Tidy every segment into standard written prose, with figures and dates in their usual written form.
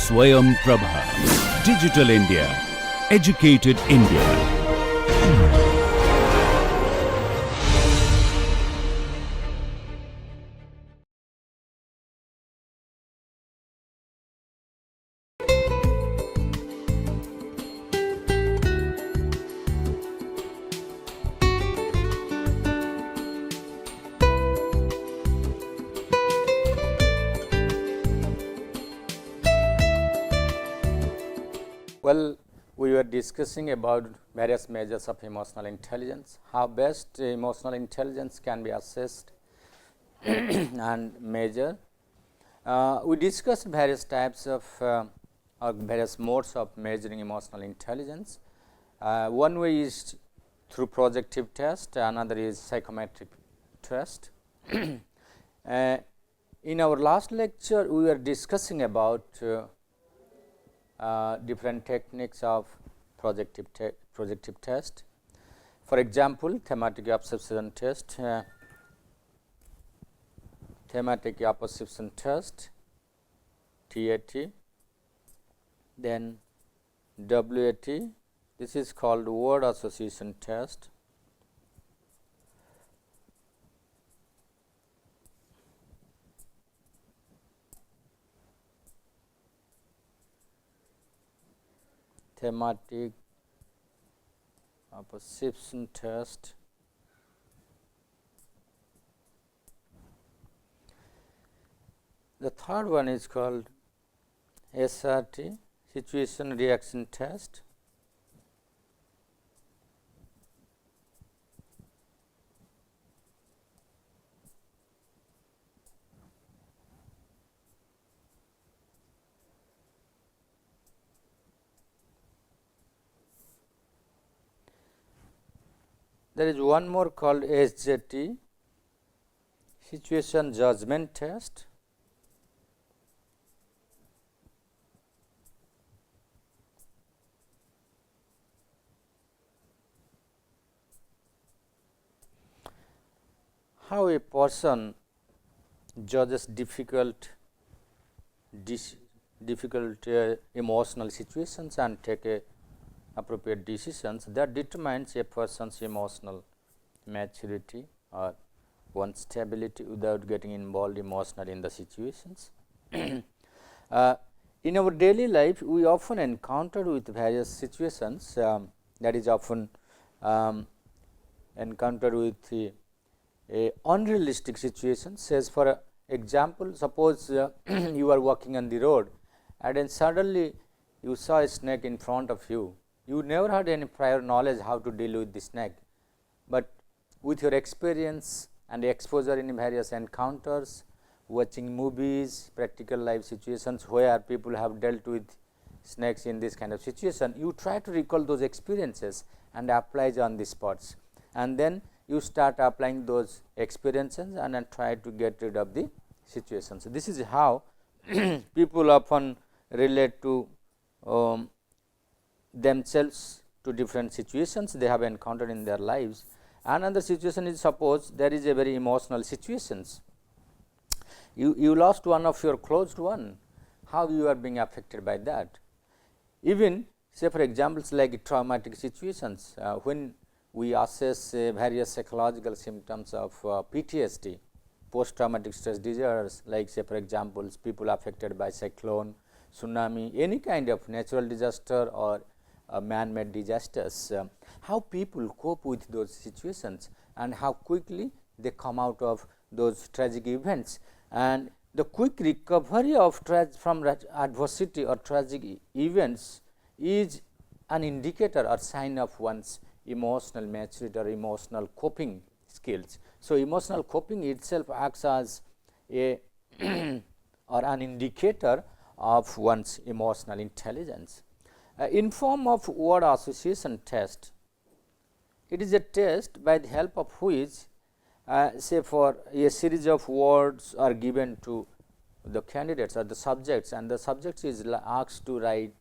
Swayam Prabha. Digital India. Educated India. Well, we were discussing about various measures of emotional intelligence, how best emotional intelligence can be assessed and measured. We discussed various types of or various modes of measuring emotional intelligence. One way is through projective test, another is psychometric test. In our last lecture, we were discussing about different techniques of projective test. For example, thematic apperception test, TAT, then WAT, this is called word association test. Thematic apperception test. The third one is called SRT, situation reaction test. There is one more called SJT, situation judgment test. How a person judges difficult emotional situations and take appropriate decisions, that determines a person's emotional maturity or one's stability without getting involved emotionally in the situations. In our daily life, we often encounter with various situations that is often encountered with unrealistic situations. As for example, suppose you are walking on the road and then suddenly you saw a snake in front of you. You never had any prior knowledge how to deal with the snake, but with your experience and exposure in various encounters, watching movies, practical life situations where people have dealt with snakes in this kind of situation, you try to recall those experiences and apply on the spots, and then you start applying those experiences and then try to get rid of the situation. So, this is how people often relate to themselves to different situations they have encountered in their lives. Another situation is, suppose there is a very emotional situations. You lost one of your closed one, how you are being affected by that. Even say for examples like traumatic situations, when we assess various psychological symptoms of PTSD, post traumatic stress disorders, like say for example, people affected by cyclone, tsunami, any kind of natural disaster or man-made disasters, how people cope with those situations and how quickly they come out of those tragic events, and the quick recovery of from adversity or tragic events is an indicator or sign of one's emotional maturity or emotional coping skills. So, emotional coping itself acts as a or an indicator of one's emotional intelligence. In form of word association test, it is a test by the help of which say for a series of words are given to the candidates or the subjects, and the subject is asked to write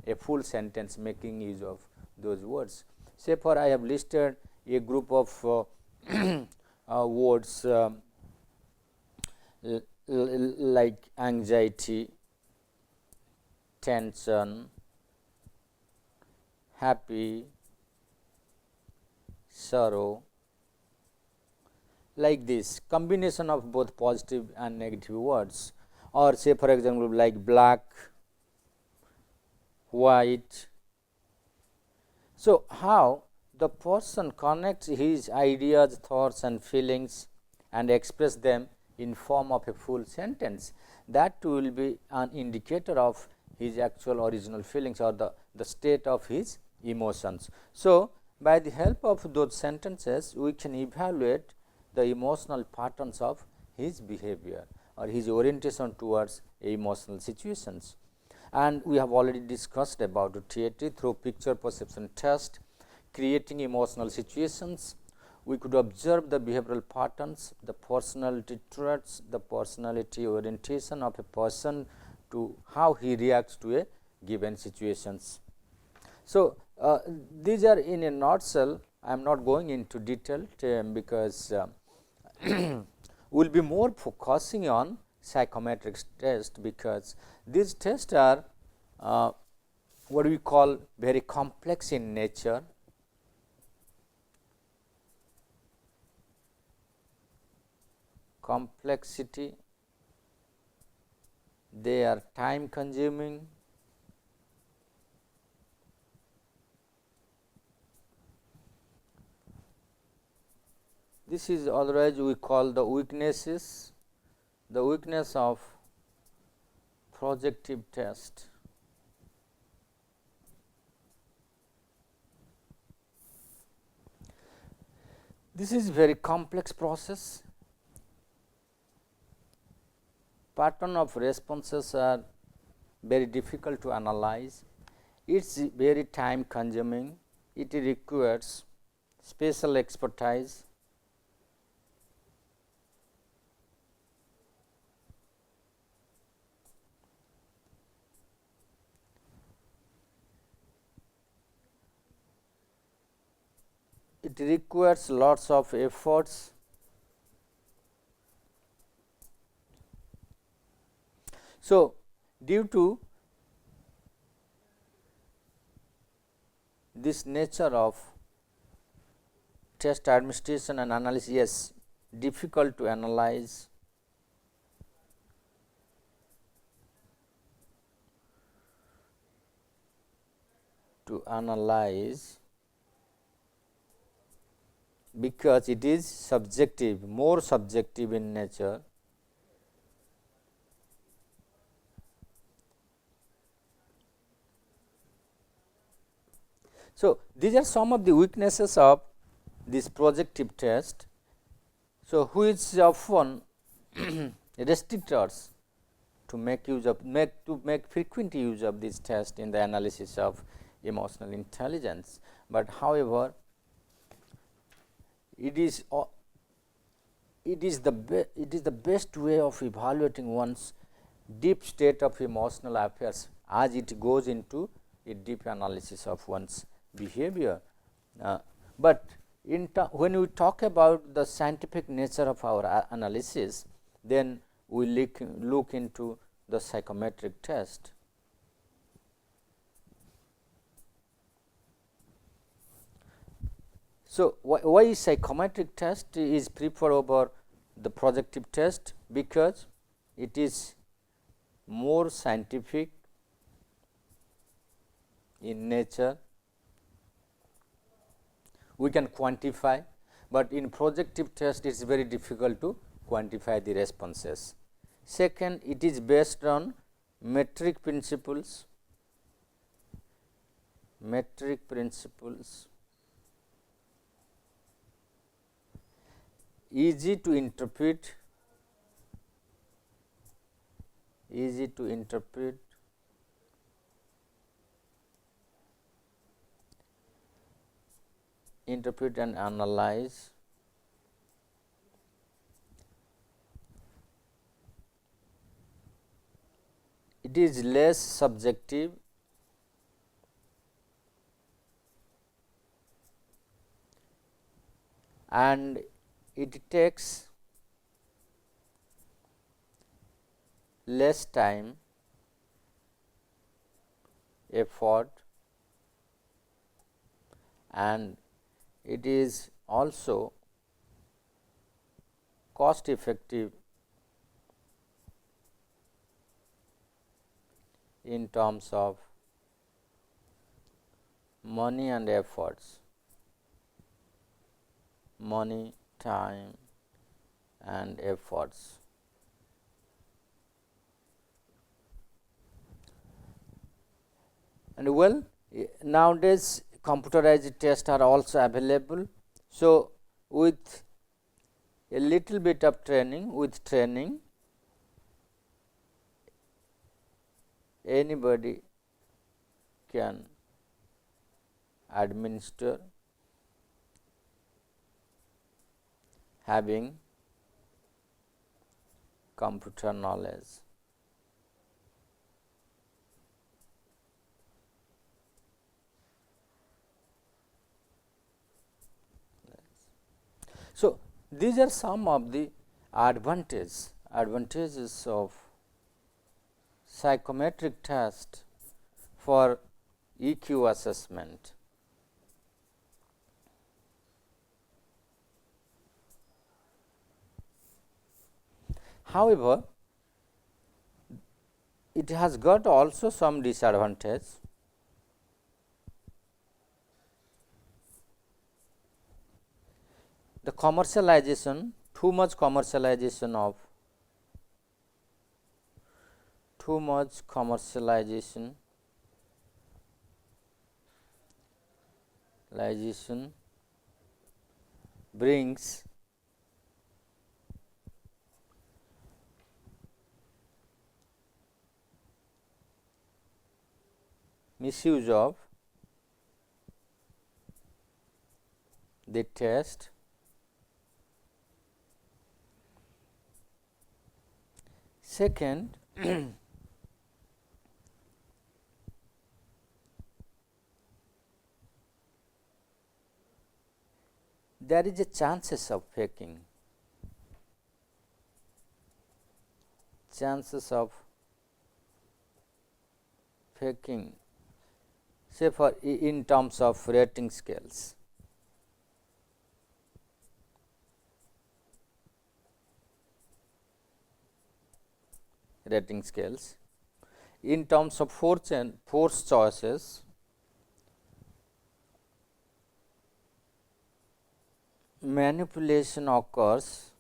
a full sentence making use of those words. Say for I have listed a group of words like anxiety, tension, happy, sorrow, like this combination of both positive and negative words, or say for example like black, white. So, how the person connects his ideas, thoughts and feelings and express them in form of a full sentence, that will be an indicator of his actual original feelings or the state of his emotions. So, by the help of those sentences we can evaluate the emotional patterns of his behavior or his orientation towards emotional situations. And we have already discussed about TAT through picture perception test, creating emotional situations. We could observe the behavioral patterns, the personality traits, the personality orientation of a person to how he reacts to a given situations. So, these are in a nutshell. I am not going into detail because we will be more focusing on psychometric test, because these tests are what we call very complex in nature. Complexity, they are time consuming, this is otherwise we call the weaknesses, the weakness of projective test. This is very complex process. Pattern of responses are very difficult to analyze. It is very time consuming. It requires special expertise. It requires lots of efforts. So, due to this nature of test administration and analysis, yes, difficult to analyze, because it is subjective, more subjective in nature. So, these are some of the weaknesses of this projective test. So, which often restrict us to make use of make frequent use of this test in the analysis of emotional intelligence. But however, it is the best way of evaluating one's deep state of emotional affairs as it goes into a deep analysis of one's behavior. But when we talk about the scientific nature of our analysis, then we look into the psychometric test. So, why psychometric test is preferred over the projective test? Because it is more scientific in nature, we can quantify, but in projective test it is very difficult to quantify the responses. Second, it is based on metric principles, easy to interpret, and analyze. It is less subjective, and it takes less time effort, and it is also cost effective in terms of money and efforts, money, time and efforts. And well, nowadays computerized tests are also available. So, with a little bit of training, anybody can administer having computer knowledge. So, these are some of the advantages of psychometric test for EQ assessment. However, it has got also some disadvantage. The commercialization, too much commercialization brings misuse of the test. Second, there is a chances of faking, say for in terms of rating scales. In terms of force choices, manipulation occurs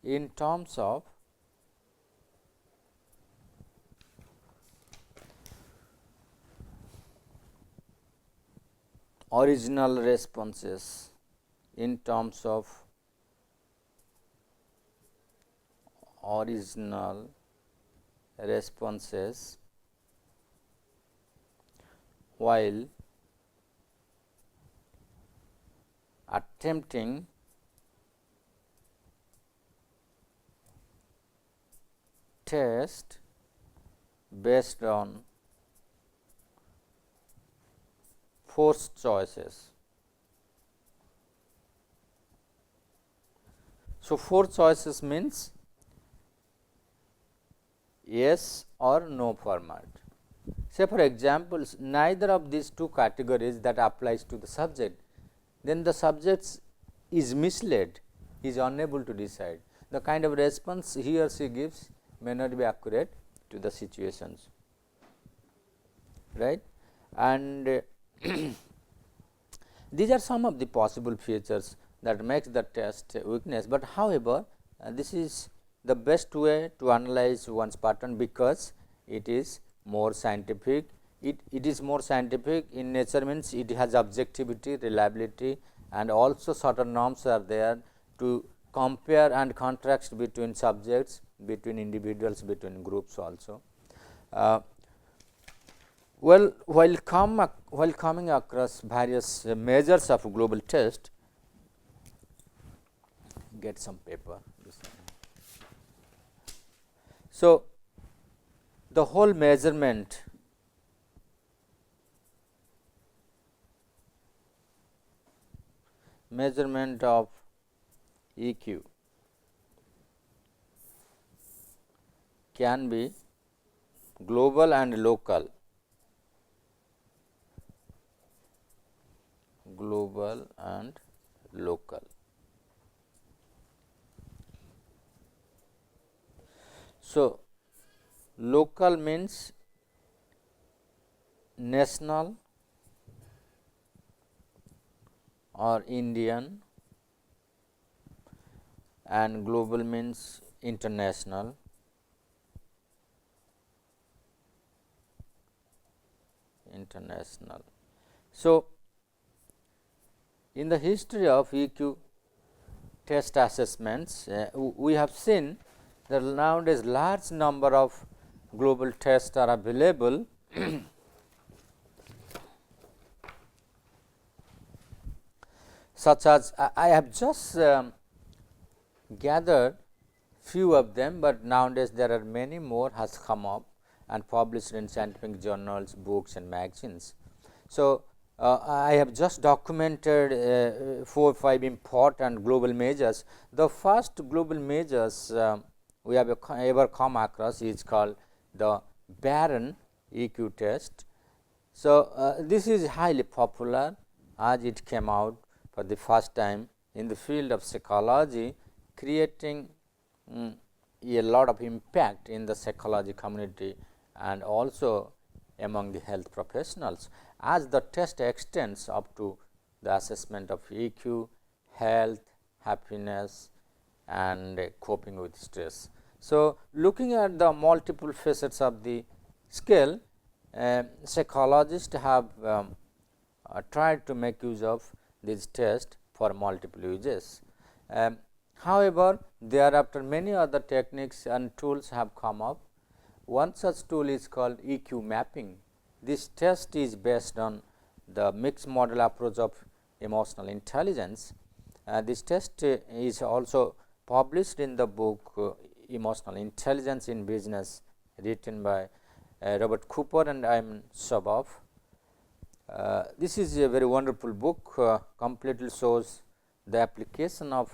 in terms of original responses, while attempting test based on forced choices. So, forced choices means yes or no format. Say for example, neither of these two categories that applies to the subject, then the subject is misled, he is unable to decide. The kind of response he or she gives may not be accurate to the situations, right. And these are some of the possible features that makes the test weakness, but however, this is the best way to analyze one's pattern because it is more scientific. It is more scientific in nature, means it has objectivity, reliability, and also certain norms are there to compare and contrast between subjects, between individuals, between groups also. Well, while coming across various measures of global test, get some paper. So, the whole measurement of EQ can be global and local. Global and local. So, local means national or Indian, and global means international. International. So, in the history of EQ test assessments, we have seen that nowadays large number of global tests are available such as I have just gathered few of them, but nowadays there are many more has come up and published in scientific journals, books and magazines. So, I have just documented 4 or 5 important global measures. The first global measures we have ever come across is called the Barron EQ test. So, this is highly popular as it came out for the first time in the field of psychology, creating a lot of impact in the psychology community and also among the health professionals, as the test extends up to the assessment of EQ, health, happiness and coping with stress. So, looking at the multiple facets of the scale, psychologists have tried to make use of this test for multiple uses. However, thereafter many other techniques and tools have come up. One such tool is called EQ mapping. This test is based on the mixed model approach of emotional intelligence. This test is also published in the book Emotional Intelligence in Business, written by Robert Cooper and Iman Shabaf. This is a very wonderful book, completely shows the application of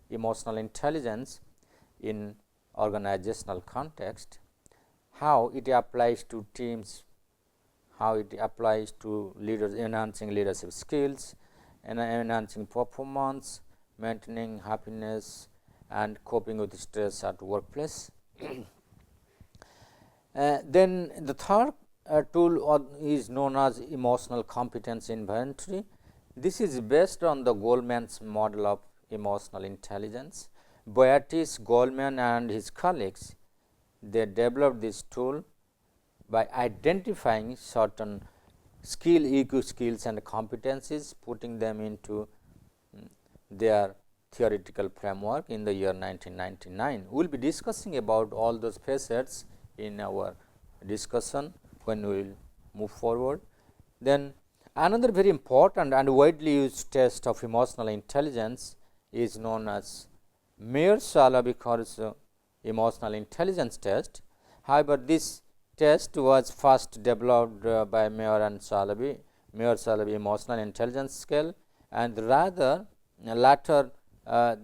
emotional intelligence in organizational context, how it applies to teams, how it applies to leaders, enhancing leadership skills, and enhancing performance, maintaining happiness and coping with stress at workplace. Then the third tool is known as emotional competence inventory. This is based on the Goleman's model of emotional intelligence. Boyatis, Goleman and his colleagues, they developed this tool by identifying certain EQ skills and competencies, putting them into their theoretical framework in the year 1999. We will be discussing about all those facets in our discussion when we will move forward. Then another very important and widely used test of emotional intelligence is known as Mayer-Shalaby-Caruso emotional intelligence test. However, this test was first developed by Mayer and Shalaby, Mayer-Shalaby emotional intelligence scale, and rather latter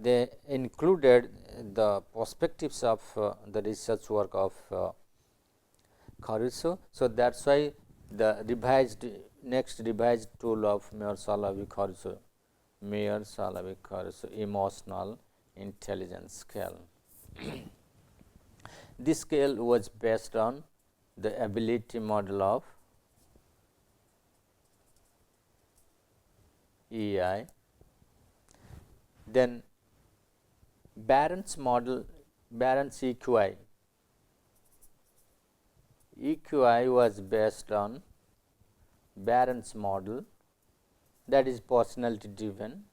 they included the perspectives of the research work of Caruso. So, that is why the next revised tool of Mayer-Shalaby-Caruso, Mayer-Shalaby-Caruso emotional intelligence scale. This scale was based on the ability model of EI. Then Barron's model, Barron's EQI. EQI was based on Barron's model, that is personality driven.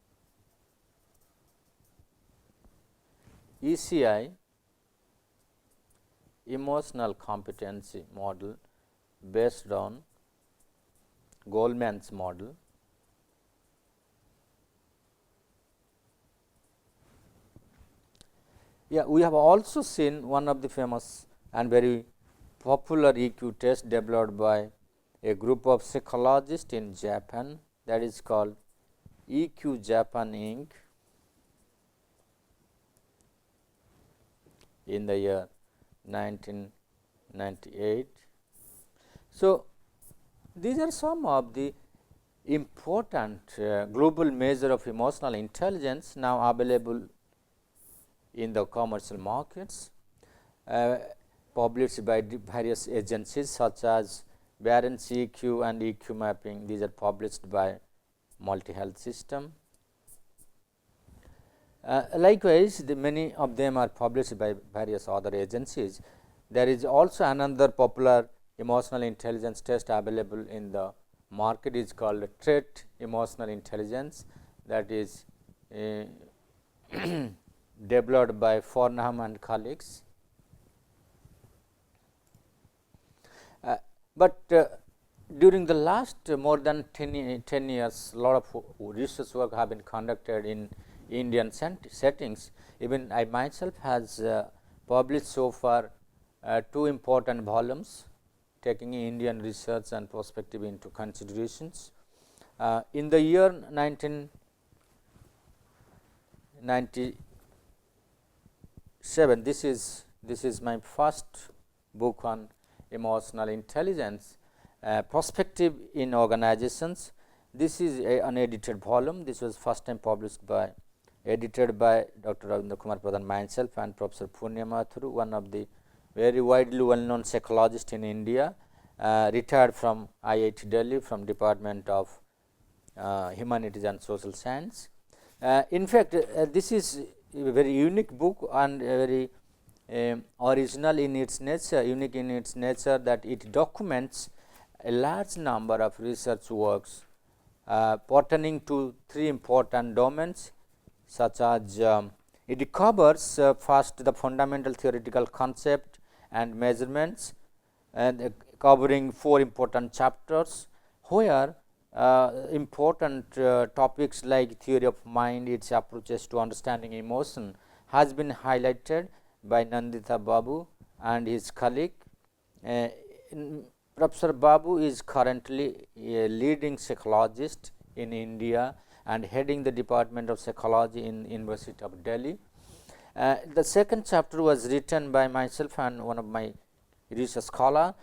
ECI, emotional competency model, based on Goleman's model. Yeah, we have also seen one of the famous and very popular EQ test developed by a group of psychologists in Japan, that is called EQ Japan Inc. in the year 1998. So, these are some of the important global measure of emotional intelligence now available in the commercial markets, published by various agencies such as Barron's EQ and EQ mapping. These are published by Multi Health System. Likewise, many of them are published by various other agencies. There is also another popular emotional intelligence test available in the market, is called trait emotional intelligence, that is developed by Farnham and colleagues. But during the last more than 10 years, a lot of research work have been conducted in Indian settings. Even I myself has published so far 2 important volumes taking Indian research and perspective into considerations. In the year 1997, this is my first book on emotional intelligence, perspective in organizations. This is an unedited volume. This was first time edited by Dr. Ravindra Kumar Pradhan, myself, and Professor Punya Mathuru, one of the very widely well known psychologist in India, retired from IIT Delhi from Department of Humanities and Social Sciences. In fact, this is a very unique book and very original in its nature, unique in its nature, that it documents a large number of research works pertaining to 3 important domains, such as it covers first the fundamental theoretical concept and measurements, and covering 4 important chapters, where important topics like theory of mind, its approaches to understanding emotion has been highlighted by Nandita Babu and his colleague. Professor Babu is currently a leading psychologist in India and heading the Department of Psychology in University of Delhi. The second chapter was written by myself and one of my research scholar.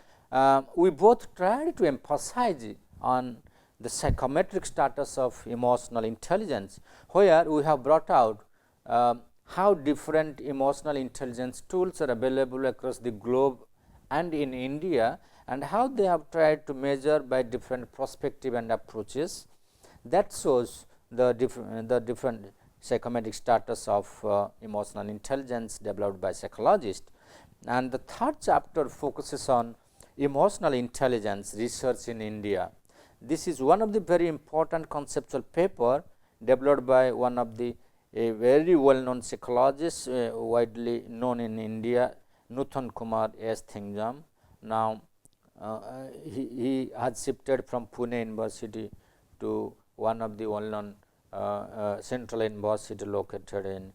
We both tried to emphasize on the psychometric status of emotional intelligence, where we have brought out how different emotional intelligence tools are available across the globe and in India, and how they have tried to measure by different perspective and approaches. That shows the different psychometric status of emotional intelligence developed by psychologists. And the third chapter focuses on emotional intelligence research in India. This is one of the very important conceptual paper developed by one of the very well known psychologists widely known in India, Nuthan Kumar S. Thingjam. Now, he had shifted from Pune University to one of the well known central university located in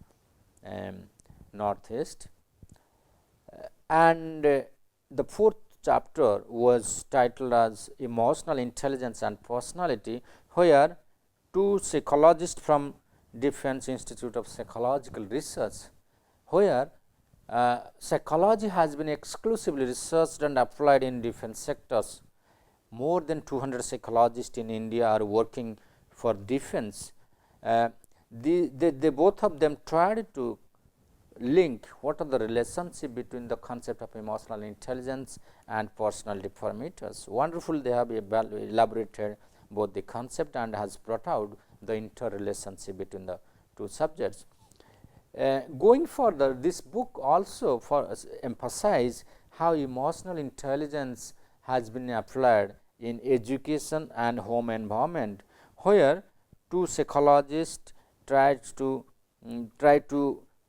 northeast. And the fourth chapter was titled as Emotional Intelligence and Personality, where 2 psychologists from Defense Institute of Psychological Research, where psychology has been exclusively researched and applied in different sectors. More than 200 psychologists in India are working for defense. They both of them tried to link what are the relationship between the concept of emotional intelligence and personality parameters. Wonderful, they have elaborated both the concept and has brought out the interrelationship between the 2 subjects. Going further, this book also emphasize how emotional intelligence has been applied in education and home environment, where 2 psychologists try to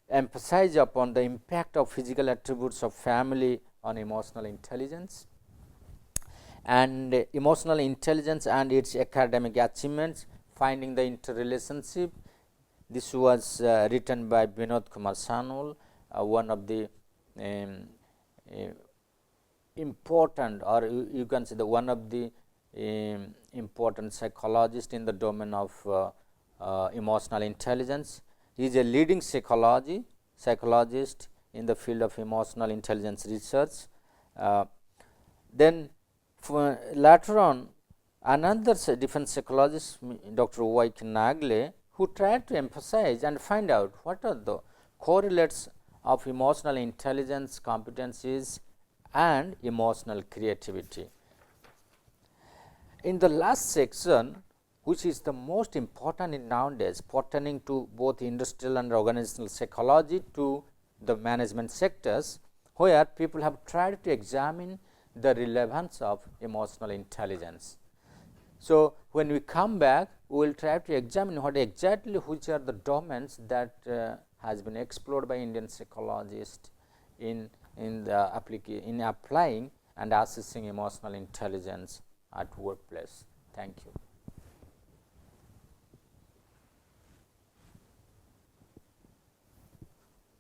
emphasize upon the impact of physical attributes of family on emotional intelligence, and emotional intelligence and its academic achievements, finding the interrelationship. This was written by Vinod Kumar Sanul, one of the important, or you can say one of the important psychologists in the domain of emotional intelligence. He is a leading psychologist in the field of emotional intelligence research. Then later on, another defense psychologist, Dr. Y.K. Nagle, who tried to emphasize and find out what are the correlates of emotional intelligence competencies and emotional creativity. In the last section, which is the most important in nowadays, pertaining to both industrial and organizational psychology to the management sectors, where people have tried to examine the relevance of emotional intelligence. So, when we come back, we will try to examine what exactly which are the domains that has been explored by Indian psychologists in applying and assessing emotional intelligence at workplace. Thank you.